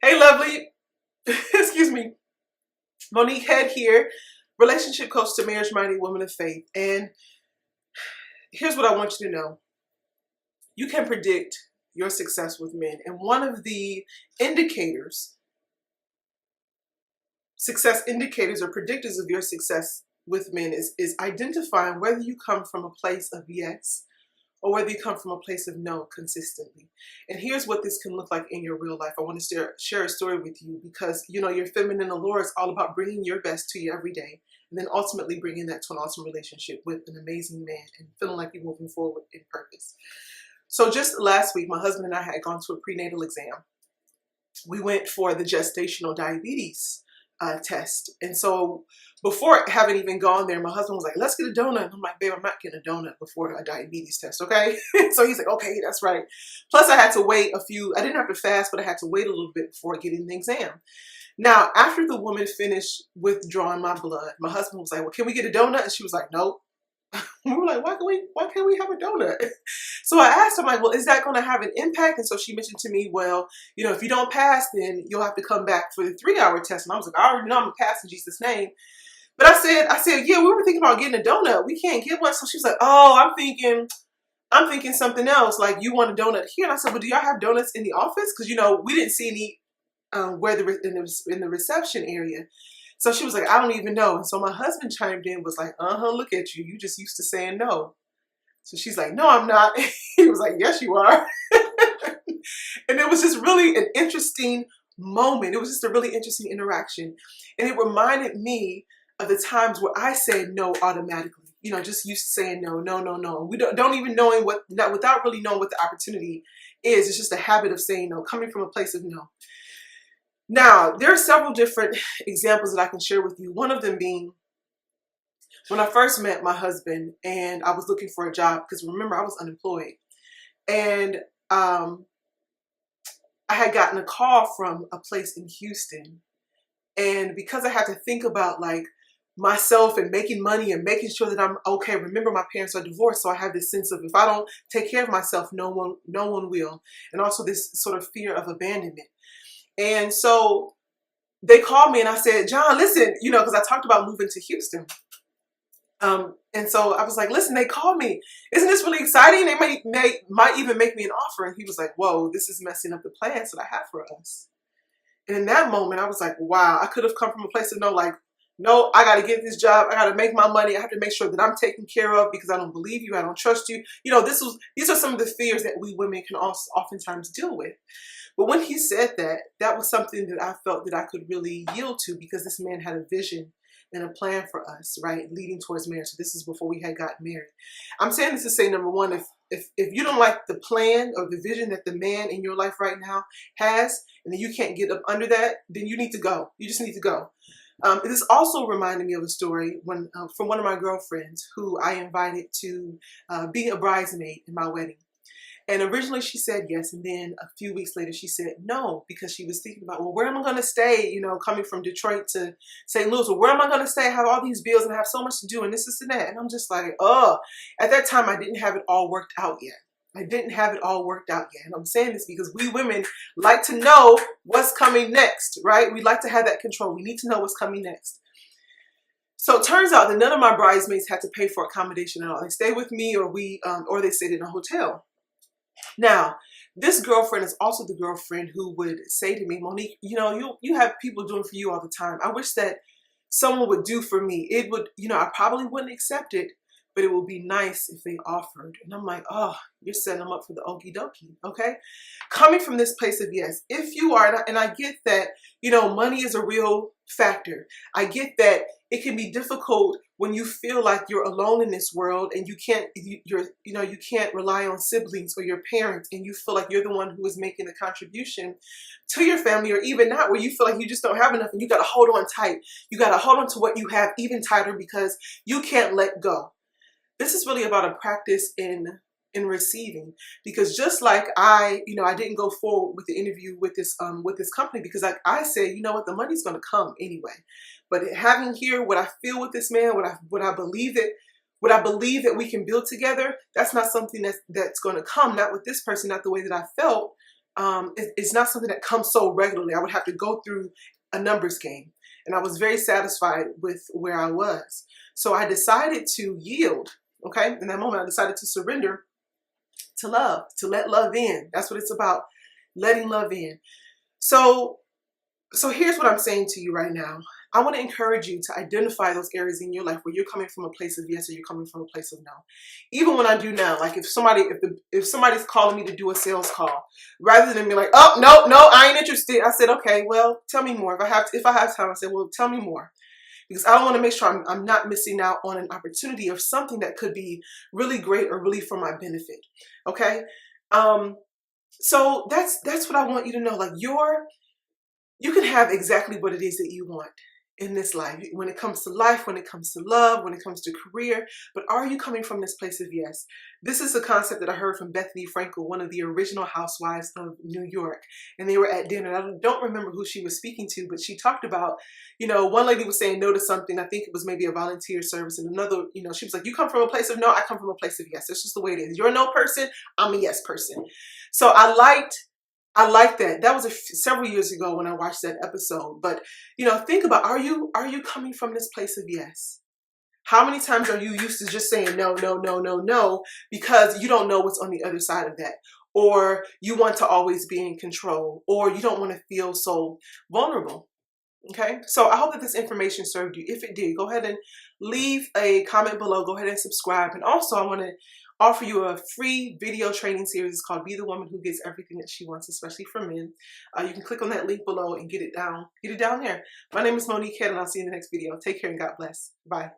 Hey, lovely. Excuse me. Monique Head here, relationship coach to marriage-minded women of faith. And here's what I want you to know. You can predict your success with men. And one of the success indicators or predictors of your success with men is identifying whether you come from a place of yes or whether you come from a place of no consistently. And here's what this can look like in your real life. I want to share a story with you because, you know, your feminine allure is all about bringing your best to you every day and then ultimately bringing that to an awesome relationship with an amazing man and feeling like you're moving forward in purpose. So just last week, my husband and I had gone to a prenatal exam. We went for the gestational diabetes test. And so before having even gone there, my husband was like, let's get a donut. And I'm like, babe, I'm not getting a donut before a diabetes test, okay? So he's like, okay, that's right. Plus I had to wait I didn't have to fast, but I had to wait a little bit before getting the exam. Now, after the woman finished withdrawing my blood, my husband was like, well, can we get a donut? And she was like, nope. We were like, why can't we have a donut? So I asked her, like, well, is that going to have an impact? And so she mentioned to me, well, you know, if you don't pass, then you'll have to come back for the 3-hour test. And I was like, I already know I'm going to pass in Jesus' name. But I said, yeah, we were thinking about getting a donut. We can't get one. So she was like, oh, I'm thinking something else. Like, you want a donut here? And I said, well, do y'all have donuts in the office? Because, you know, we didn't see any in the reception area. So she was like, I don't even know. And so my husband chimed in, was like, look at you. You just used to saying no. So she's like, no, I'm not. He was like, yes, you are. And it was just really an interesting moment. It was just a really interesting interaction. And it reminded me of the times where I said no automatically. You know, just used to saying no, no, no, no. We don't even knowing without really knowing what the opportunity is. It's just a habit of saying no, coming from a place of no. Now, there are several different examples that I can share with you. One of them being when I first met my husband and I was looking for a job, because remember, I was unemployed. And I had gotten a call from a place in Houston. And because I had to think about like myself and making money and making sure that I'm okay. Remember, my parents are divorced. So I have this sense of if I don't take care of myself, no one will. And also this sort of fear of abandonment. And so they called me and I said, John, listen, you know, because I talked about moving to Houston. And so I was like, listen, they called me. Isn't this really exciting? They might even make me an offer. And he was like, whoa, this is messing up the plans that I have for us. And in that moment, I was like, wow, I could have come from a place of no, like, no, I got to get this job. I got to make my money. I have to make sure that I'm taken care of because I don't believe you. I don't trust you. You know, these are some of the fears that we women can also oftentimes deal with. But when he said that, that was something that I felt that I could really yield to because this man had a vision and a plan for us, right, leading towards marriage. So this is before we had gotten married. I'm saying this to say, number one, if you don't like the plan or the vision that the man in your life right now has, and then you can't get up under that, then you need to go. You just need to go. This also reminded me of a story from one of my girlfriends who I invited to be a bridesmaid in my wedding. And originally she said yes, and then a few weeks later she said no, because she was thinking about, well, where am I going to stay? You know, coming from Detroit to St. Louis, well, where am I going to stay? I have all these bills and I have so much to do and this and that. And I'm just like, oh, at that time I didn't have it all worked out yet. I didn't have it all worked out yet. And I'm saying this because we women like to know what's coming next, right? We like to have that control. We need to know what's coming next. So it turns out that none of my bridesmaids had to pay for accommodation at all. They stayed with me or they stayed in a hotel. Now, this girlfriend is also the girlfriend who would say to me, Monique, you know, you have people doing for you all the time. I wish that someone would do for me. It would, you know, I probably wouldn't accept it, but it would be nice if they offered. And I'm like, oh, you're setting them up for the okie dokie, okay? Coming from this place of yes, if you are, and I get that, you know, money is a real factor. I get that it can be difficult when you feel like you're alone in this world and you can't rely on siblings or your parents and you feel like you're the one who is making the contribution to your family, or even not, where you feel like you just don't have enough and you got to hold on tight. You got to hold on to what you have even tighter because you can't let go. This is really about a practice in receiving, because just like I didn't go forward with the interview with this company because I said, you know what, the money's going to come anyway. But having here what I feel with this man, what I believe that we can build together, that's not something that's going to come, not with this person, not the way that I felt. it's not something that comes so regularly. I would have to go through a numbers game. And I was very satisfied with where I was. So I decided to yield, okay? In that moment, I decided to surrender to love, to let love in. That's what it's about, letting love in. So here's what I'm saying to you right now. I want to encourage you to identify those areas in your life where you're coming from a place of yes or you're coming from a place of no. Even when I do now, like if somebody's calling me to do a sales call, rather than be like, oh, no, I ain't interested. I said, okay, well, tell me more. If I have time, I said, well, tell me more. Because I don't want to make sure I'm not missing out on an opportunity of something that could be really great or really for my benefit. Okay. So that's what I want you to know. Like you can have exactly what it is that you want in this life. When it comes to life, when it comes to love, when it comes to career, but are you coming from this place of yes? This is a concept that I heard from Bethany Frankel, one of the original housewives of New York. And they were at dinner. I don't remember who she was speaking to, but she talked about, one lady was saying no to something. I think it was maybe a volunteer service. And another, she was like, you come from a place of no, I come from a place of yes. That's just the way it is. You're a no person, I'm a yes person. So I like that. That was several years ago when I watched that episode. But, think about, are you coming from this place of yes? How many times are you used to just saying no, no, no, no, no, because you don't know what's on the other side of that? Or you want to always be in control, or you don't want to feel so vulnerable. Okay, so I hope that this information served you. If it did, go ahead and leave a comment below. Go ahead and subscribe. And also, I want to offer you a free video training series. It's called Be the Woman Who Gets Everything That She Wants, especially for men. You can click on that link below and get it down there. My name is Monique Head, and I'll see you in the next video. Take care and God bless. Bye.